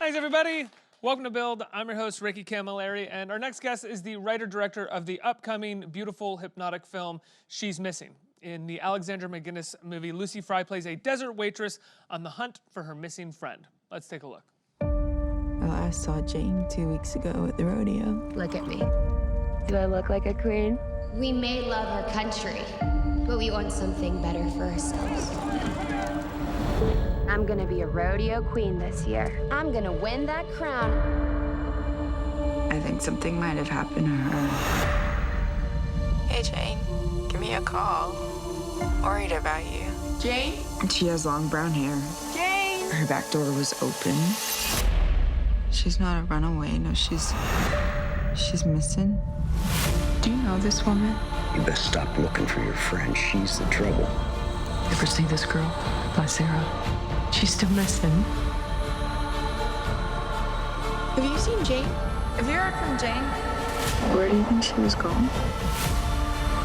Thanks, everybody. Welcome to Build. I'm your host, Ricky Camilleri, and our next guest is the writer-director of the upcoming beautiful hypnotic film, She's Missing. In the Alexandra McGuinness movie, Lucy Fry plays a desert waitress on the hunt for her missing friend. Let's take a look. Well, I saw Jane 2 weeks ago at the rodeo. Look at me. Do I look like a queen? We may love our country, but we want something better for ourselves. I'm gonna be a rodeo queen this year. I'm gonna win that crown. I think something might have happened to her. Hey, Jane. Give me a call. Worried about you. Jane? She has long brown hair. Jane! Her back door was open. She's not a runaway. No, she's missing. Do you know this woman? You best stop looking for your friend. She's the trouble. Ever see this girl by Sarah? She's still missing. Have you seen Jane? Have you heard from Jane? Where do you think she was going?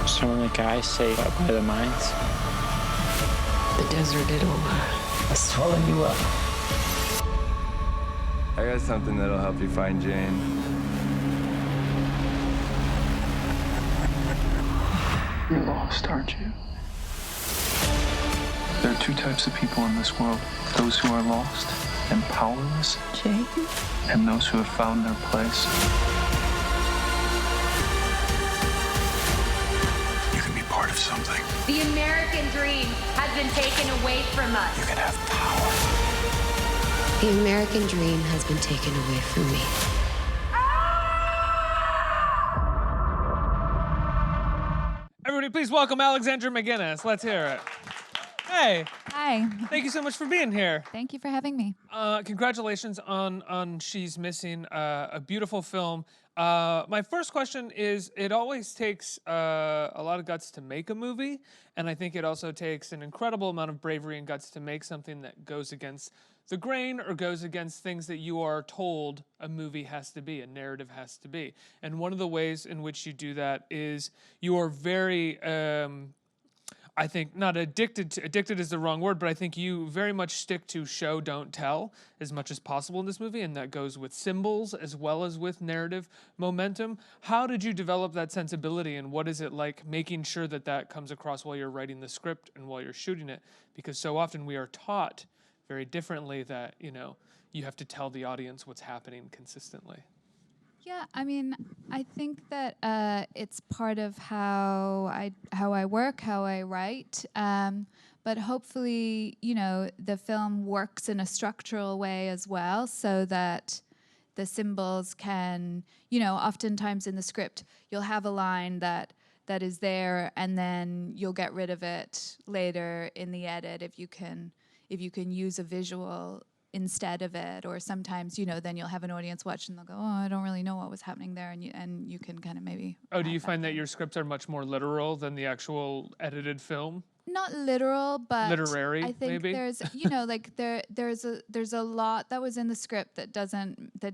Some of the guys say up by the mines. The desert, it'll swallow you up. I got something that'll help you find Jane. You're lost, aren't you? There are two types of people in this world. Those who are lost and powerless, Jane? and those who have found their place. You can be part of something. The American dream has been taken away from us. You can have power. The American dream has been taken away from me. Everybody, please welcome Alexandra McGuinness. Let's hear it. Hey. Hi. Thank you so much for being here. Thank you for having me. Congratulations on She's Missing, a beautiful film. My first question is, it always takes a lot of guts to make a movie, and I think it also takes an incredible amount of bravery and guts to make something that goes against the grain or goes against things that you are told a movie has to be, a narrative has to be. And one of the ways in which you do that is you are very... I think not addicted is the wrong word, but I think you very much stick to show, don't tell as much as possible in this movie, and that goes with symbols as well as with narrative momentum. How did you develop that sensibility, and what is it like making sure that that comes across while you're writing the script and while you're shooting it? Because so often we are taught very differently that, you know, you have to tell the audience what's happening consistently. Yeah, I mean, I think that it's part of how I work, how I write. But hopefully, you know, the film works in a structural way as well, so that the symbols can, you know, oftentimes in the script, you'll have a line that is there, and then you'll get rid of it later in the edit if you can use a visual instead of it, or sometimes, you know, then you'll have an audience watch and they'll go, oh, I don't really know what was happening there, and you can kind of maybe... Oh, do you find that your scripts are much more literal than the actual edited film? Not literal, but literary, I think maybe? there's, you know, like there's a lot that was in the script that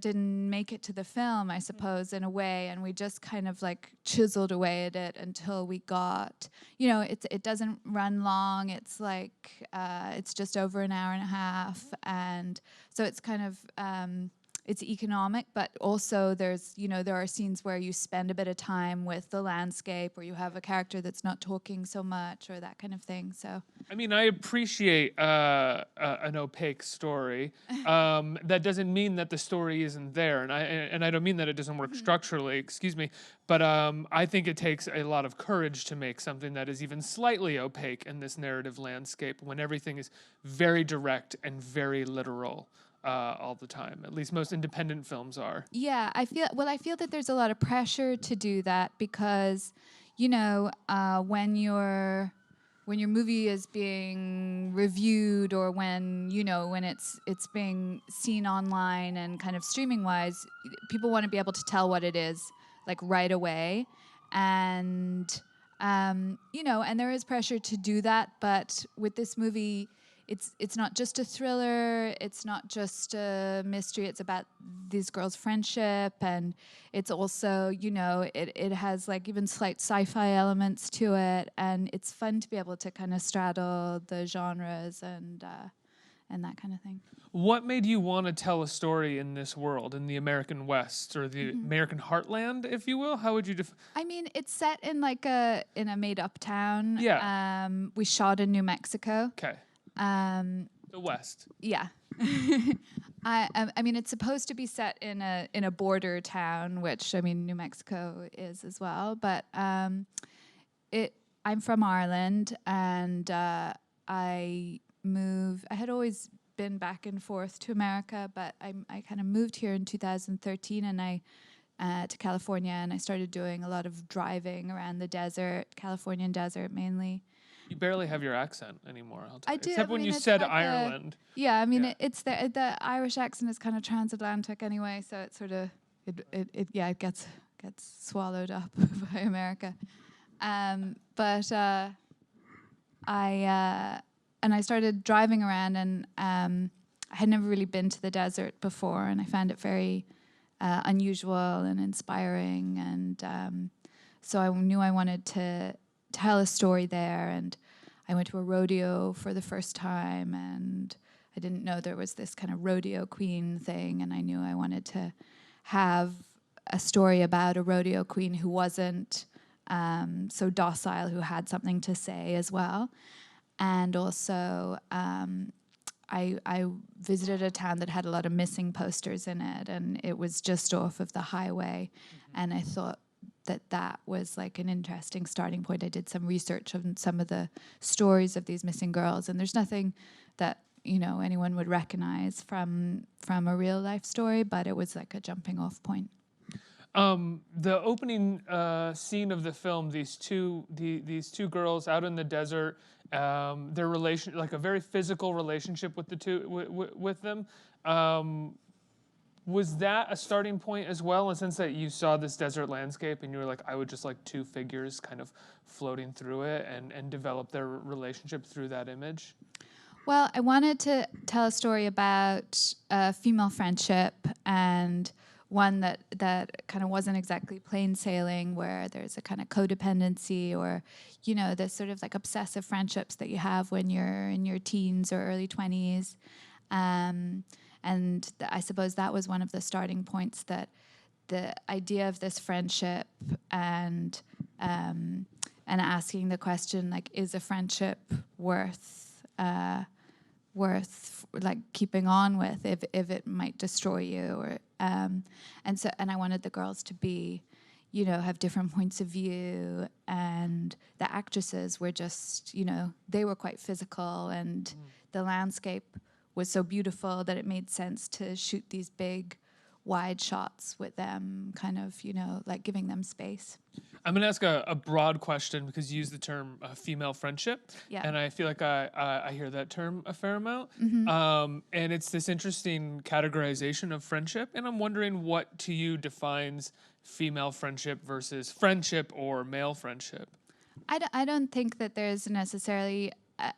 didn't make it to the film, I suppose, in a way, and we just kind of like chiseled away at it until we got, you know, it doesn't run long. It's like it's just over an hour and a half, and so it's kind of it's economic, but also there's, you know, there are scenes where you spend a bit of time with the landscape, or you have a character that's not talking so much, or that kind of thing. So, I mean, I appreciate an opaque story. That doesn't mean that the story isn't there, and I don't mean that it doesn't work structurally. Excuse me, but I think it takes a lot of courage to make something that is even slightly opaque in this narrative landscape, when everything is very direct and very literal. All the time. At least most independent films are. Yeah, I feel that there's a lot of pressure to do that because, you know, when your movie is being reviewed, or when, you know, when it's being seen online and kind of streaming wise, people want to be able to tell what it is like right away, and you know, and there is pressure to do that. But with this movie, it's not just a thriller, it's not just a mystery, it's about these girls' friendship, and it's also, you know, it has like even slight sci-fi elements to it, and it's fun to be able to kind of straddle the genres and and that kind of thing. What made you want to tell a story in this world, in the American West or the American heartland, if you will? How would you I mean, it's set in like a made-up town. Yeah. We shot in New Mexico. Okay. The West. Yeah. I mean, it's supposed to be set in a border town, which I mean, New Mexico is as well. But I'm from Ireland, and I had always been back and forth to America, but I kind of moved here in 2013, and to California, and I started doing a lot of driving around the desert, Californian desert mainly. You barely have your accent anymore. I'll tell I you. do. Except I when mean, you it's said like Ireland. I mean, Yeah. it's the Irish accent is kind of transatlantic anyway, so it sort of it gets swallowed up by America. But I started driving around, and I had never really been to the desert before, and I found it very unusual and inspiring, and so I knew I wanted to tell a story there. And I went to a rodeo for the first time, and I didn't know there was this kind of rodeo queen thing, and I knew I wanted to have a story about a rodeo queen who wasn't so docile, who had something to say as well. And also I visited a town that had a lot of missing posters in it, and it was just off of the highway, and I thought that was like an interesting starting point. I did some research on some of the stories of these missing girls, and there's nothing that anyone would recognize from a real life story, but it was like a jumping off point. The opening scene of the film, these two girls out in the desert, their relation, like a very physical relationship with the two with them. Was that a starting point as well, in the sense that you saw this desert landscape and you were like, I would just like two figures kind of floating through it and develop their relationship through that image? Well, I wanted to tell a story about female friendship, and one that kind of wasn't exactly plain sailing, where there's a kind of codependency, or the sort of like obsessive friendships that you have when you're in your teens or early 20s. And I suppose that was one of the starting points, that the idea of this friendship and asking the question, like, is a friendship worth like keeping on with if it might destroy you, or and I wanted the girls to be, have different points of view, and the actresses were just, they were quite physical, and the landscape was so beautiful that it made sense to shoot these big, wide shots with them, kind of, like giving them space. I'm going to ask a broad question, because you use the term female friendship, and I feel like I hear that term a fair amount. And it's this interesting categorization of friendship, and I'm wondering what to you defines female friendship versus friendship or male friendship. I don't think that there's necessarily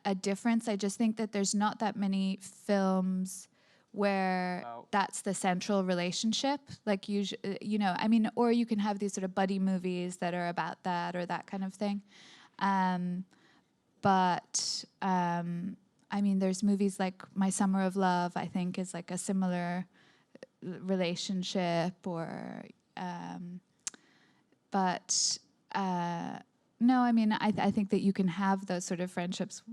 a difference. I just think that there's not that many films where that's the central relationship. Like, usually, I mean, or you can have these sort of buddy movies that are about that, or that kind of thing. But I mean, there's movies like My Summer of Love, I think, is like a similar relationship, or no, I mean, I think that you can have those sort of friendships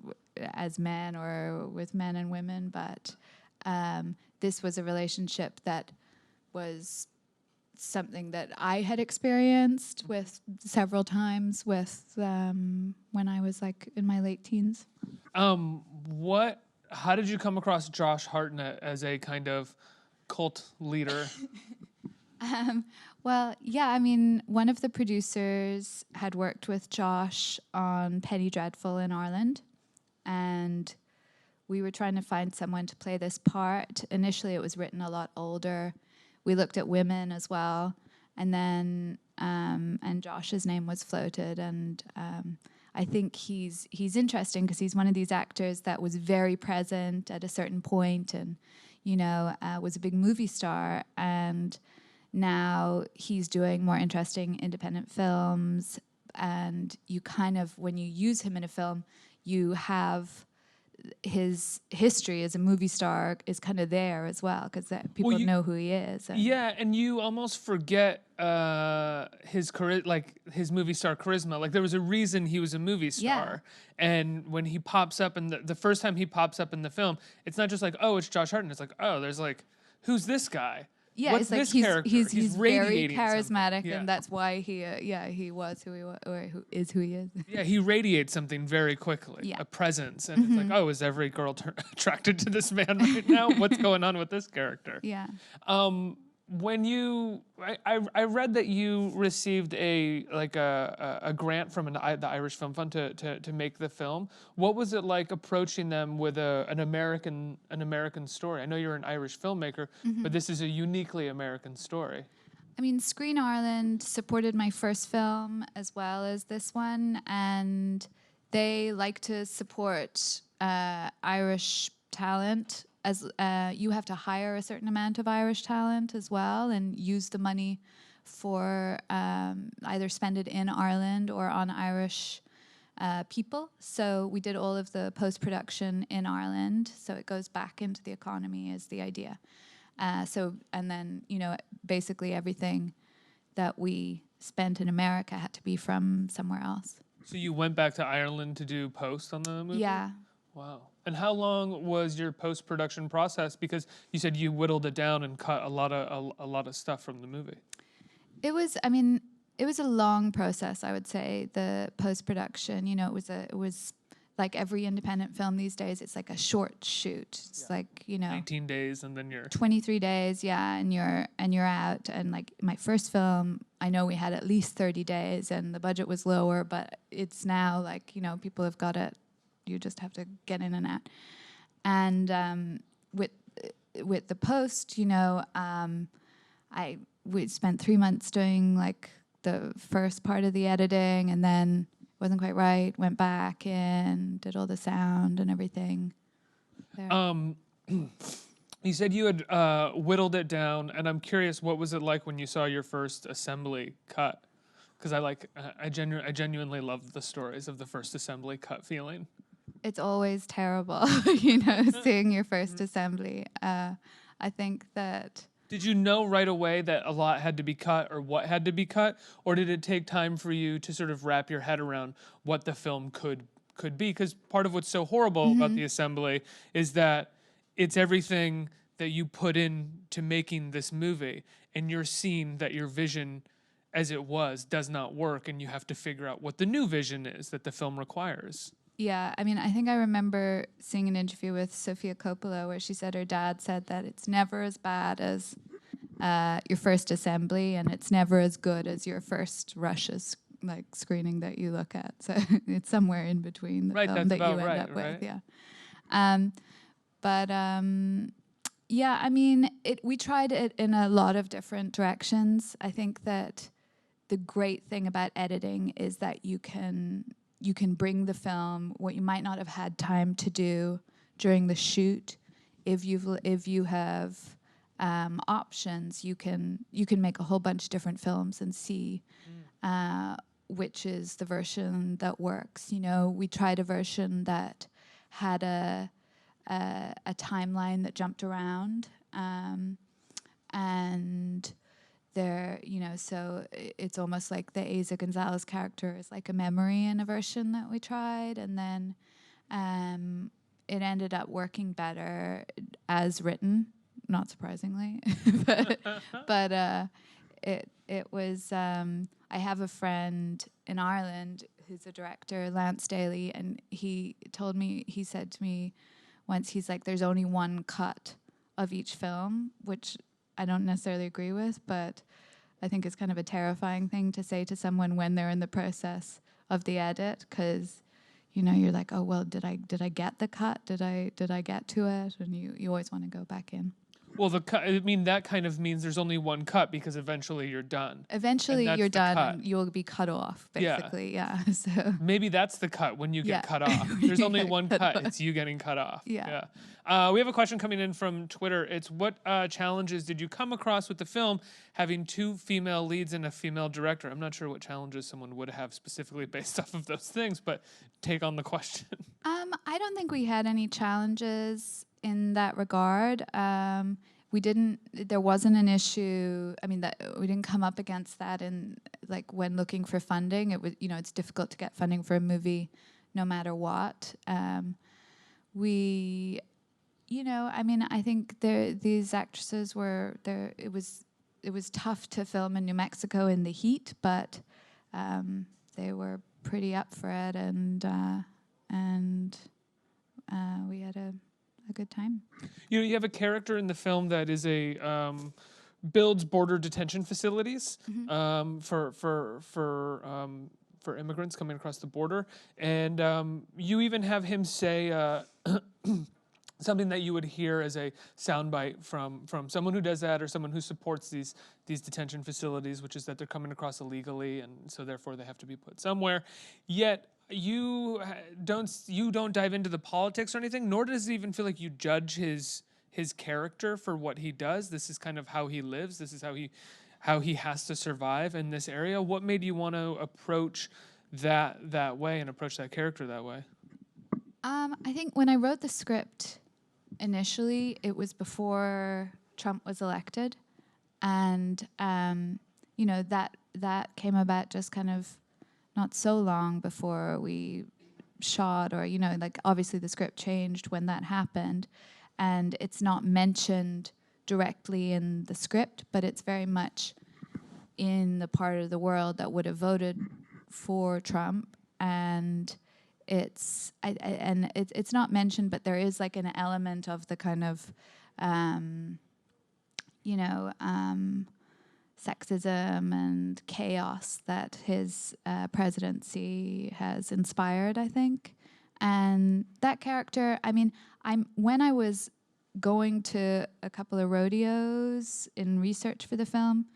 as men or with men and women, but this was a relationship that was something that I had experienced with several times with when I was like in my late teens. How did you come across Josh Hartnett as a kind of cult leader? Well, yeah, I mean, one of the producers had worked with Josh on Penny Dreadful in Ireland, and we were trying to find someone to play this part. Initially, it was written a lot older. We looked at women as well, and then and Josh's name was floated, and I think he's interesting because he's one of these actors that was very present at a certain point, and was a big movie star, and now he's doing more interesting independent films, and you kind of, when you use him in a film, you have his history as a movie star is kind of there as well, because people know who he is. Yeah, and you almost forget his movie star charisma. Like there was a reason he was a movie star, and when he pops up, and the first time he pops up in the film, it's not just like, oh, it's Josh Hartnett. It's like, oh, there's like, who's this guy? Yeah, What's it's like this he's character? very radiating charismatic, something. Yeah. and that's why he was who he was, or who is who he is. Yeah, he radiates something very quickly, a presence, and it's like, oh, is every girl attracted to this man right now? What's going on with this character? Yeah. When I read that you received a grant from the Irish Film Fund to make the film. What was it like approaching them with an American story? I know you're an Irish filmmaker, but this is a uniquely American story. I mean, Screen Ireland supported my first film as well as this one, and they like to support Irish talent. As you have to hire a certain amount of Irish talent as well, and use the money for either spend it in Ireland or on Irish people. So we did all of the post-production in Ireland, so it goes back into the economy is the idea. And then, basically everything that we spent in America had to be from somewhere else. So you went back to Ireland to do post on the movie? Yeah. Wow. And how long was your post-production process? Because you said you whittled it down and cut a lot of stuff from the movie. It was a long process, I would say, the post-production. It was like every independent film these days, it's like a short shoot. It's like, 19 days and then you're 23 days, and you're out. And like my first film, I know we had at least 30 days and the budget was lower, but it's now like, people have got it. You just have to get in and out. And with the post, we spent 3 months doing like the first part of the editing, and then it wasn't quite right. Went back and did all the sound and everything. There. You said you had whittled it down, and I'm curious, what was it like when you saw your first assembly cut? Because I genuinely love the stories of the first assembly cut feeling. It's always terrible, seeing your first assembly. I think that... Did you know right away that a lot had to be cut or what had to be cut? Or did it take time for you to sort of wrap your head around what the film could be? Because part of what's so horrible about the assembly is that it's everything that you put into making this movie, and you're seeing that your vision as it was does not work, and you have to figure out what the new vision is that the film requires. Yeah, I mean, I think I remember seeing an interview with Sofia Coppola where she said her dad said that it's never as bad as your first assembly, and it's never as good as your first rushes screening that you look at. So it's somewhere in between the film that you end up with. Yeah. Yeah, I mean, we tried it in a lot of different directions. I think that the great thing about editing is that you can bring the film what you might not have had time to do during the shoot. If you have options, you can make a whole bunch of different films and see which is the version that works. We tried a version that had a timeline that jumped around, and there, so it's almost like the Eiza Gonzalez character is like a memory in a version that we tried, and then it ended up working better as written, not surprisingly, but it was. I have a friend in Ireland who's a director, Lance Daly, and he said to me once, he's like, there's only one cut of each film, which I don't necessarily agree with, but I think it's kind of a terrifying thing to say to someone when they're in the process of the edit, because you're like, oh well, did I get the cut? Did I get to it? And you always want to go back in. Well, the cut. I mean, that kind of means there's only one cut because eventually you're done. Eventually that's you're the done cut. and you'll be cut off, Yeah. basically. Yeah. So Maybe that's the cut when you Yeah. get cut off. When There's you only get one cut cut. off. It's you getting cut off. Yeah. We have a question coming in from Twitter. It's what challenges did you come across with the film having 2 female leads and a female director? I'm not sure what challenges someone would have specifically based off of those things, but take on the question. I don't think we had any challenges in that regard. There wasn't an issue. I mean, that we didn't come up against that in like when looking for funding. It was, it's difficult to get funding for a movie no matter what. I think these actresses were there. It was tough to film in New Mexico in the heat, but they were pretty up for it, and we had a good time. You have a character in the film that is builds border detention facilities for immigrants coming across the border, and you even have him say something that you would hear as a soundbite from someone who does that or someone who supports these detention facilities, which is that they're coming across illegally, and so therefore they have to be put somewhere. Yet you don't dive into the politics or anything, nor does it even feel like you judge his character for what he does. This is kind of how he lives. This is how he has to survive in this area. What made you want to approach that way and approach that character that way? I think when I wrote the script initially, it was before Trump was elected, and that came about just kind of not so long before we shot, or obviously the script changed when that happened, and it's not mentioned directly in the script, but it's very much in the part of the world that would have voted for Trump, and it's not mentioned, but there is like an element of the kind of sexism and chaos that his presidency has inspired, I think. And that character, when I was going to a couple of rodeos in research for the film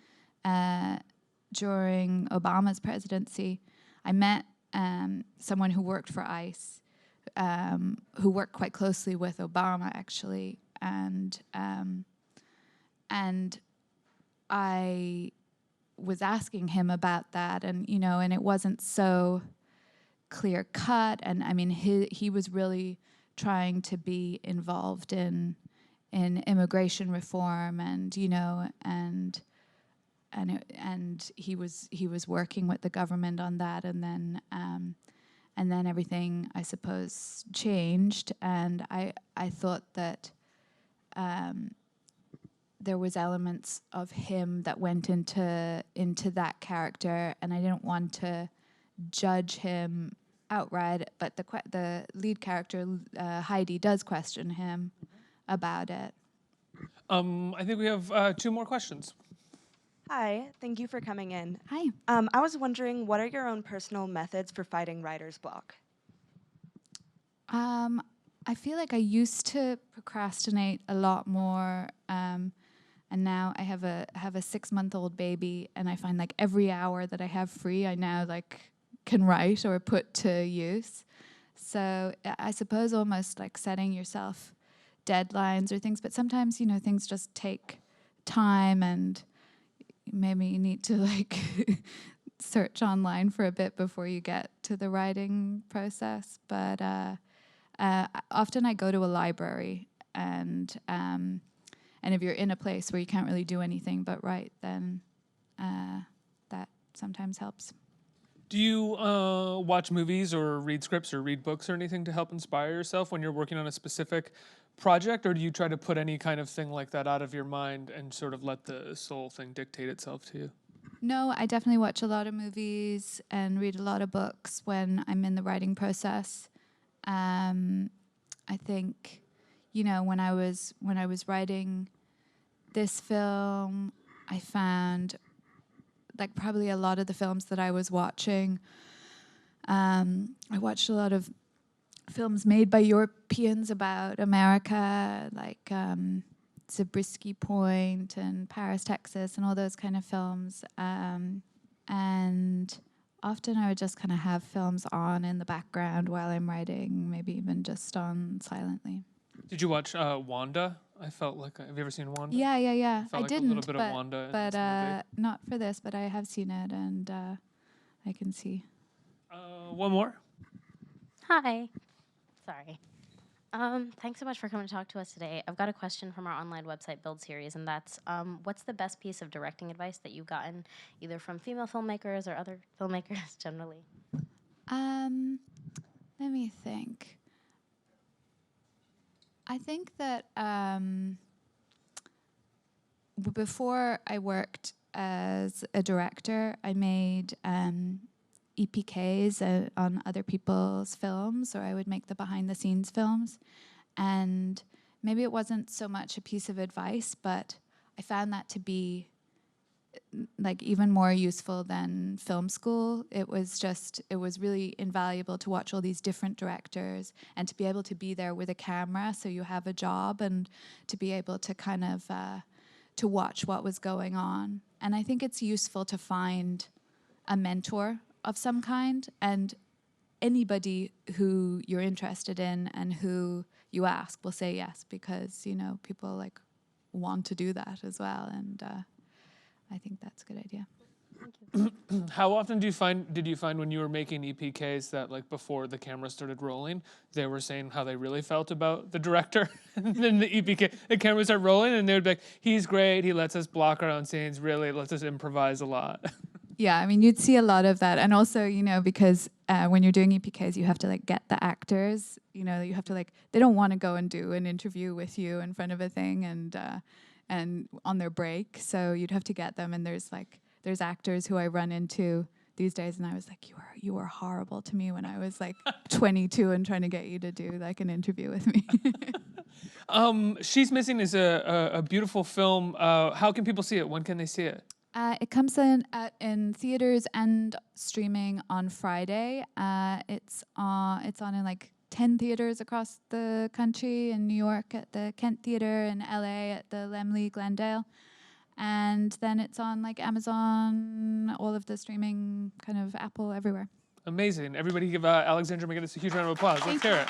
during Obama's presidency, I met someone who worked for ICE, who worked quite closely with Obama, actually, and I was asking him about that, and it wasn't so clear cut, and he was really trying to be involved in immigration reform, and he was working with the government on that, and then everything, I suppose, changed, and I thought that there was elements of him that went into that character, and I didn't want to judge him outright, but the lead character, Heidi, does question him about it. I think we have 2 more questions. Hi, thank you for coming in. Hi. I was wondering, what are your own personal methods for fighting writer's block? I feel like I used to procrastinate a lot more, and now I have a 6-month-old baby, and I find like every hour that I have free, I now can write or put to use. So I suppose almost like setting yourself deadlines or things, but sometimes things just take time, and maybe you need to search online for a bit before you get to the writing process. But often I go to a library, and if you're in a place where you can't really do anything but write, then that sometimes helps. Do you watch movies or read scripts or read books or anything to help inspire yourself when you're working on a specific project, or do you try to put any kind of thing like that out of your mind and sort of let the soul thing dictate itself to you? No, I definitely watch a lot of movies and read a lot of books when I'm in the writing process. I think, when I was writing this film, I found probably a lot of the films that I was watching, I watched a lot of films made by Europeans about America, Zabriskie Point and Paris, Texas, and all those kind of films. And often I would just kind of have films on in the background while I'm writing, maybe even just on silently. Did you watch Wanda? I felt like, have you ever seen Wanda? Yeah. I I like didn't, a little bit of Wanda in but this movie. not for this, but I have seen it, and I can see. One more. Hi. Sorry. Thanks so much for coming to talk to us today. I've got a question from our online website build series, and that's what's the best piece of directing advice that you've gotten either from female filmmakers or other filmmakers generally? Let me think. I think that before I worked as a director, I made EPKs on other people's films, or I would make the behind-the-scenes films. And maybe it wasn't so much a piece of advice, but I found that to be like even more useful than film school. It was really invaluable to watch all these different directors and to be able to be there with a camera, so you have a job, and to be able to kind of to watch what was going on. And I think it's useful to find a mentor of some kind, and anybody who you're interested in and who you ask will say yes, because people like want to do that as well, and I think that's a good idea. How often did you find when you were making EPKs that, like, before the camera started rolling, they were saying how they really felt about the director, and then the camera started rolling, and they would be like, "He's great. He lets us block our own scenes. Really lets us improvise a lot." Yeah, I mean, you'd see a lot of that. And also, because when you're doing EPKs, you have to get the actors, you have to they don't want to go and do an interview with you in front of a thing and on their break. So you'd have to get them. And there's actors who I run into these days, and I was like, you were horrible to me when I was 22 and trying to get you to do an interview with me. She's Missing is a beautiful film. How can people see it? When can they see it? It comes in theaters and streaming on Friday. It's on in 10 theaters across the country, in New York at the Kent Theater, in LA at the Laemmle Glendale. And then it's on Amazon, all of the streaming, kind of Apple, everywhere. Amazing. Everybody give Alexandra McGuinness a huge round of applause. Let's hear it.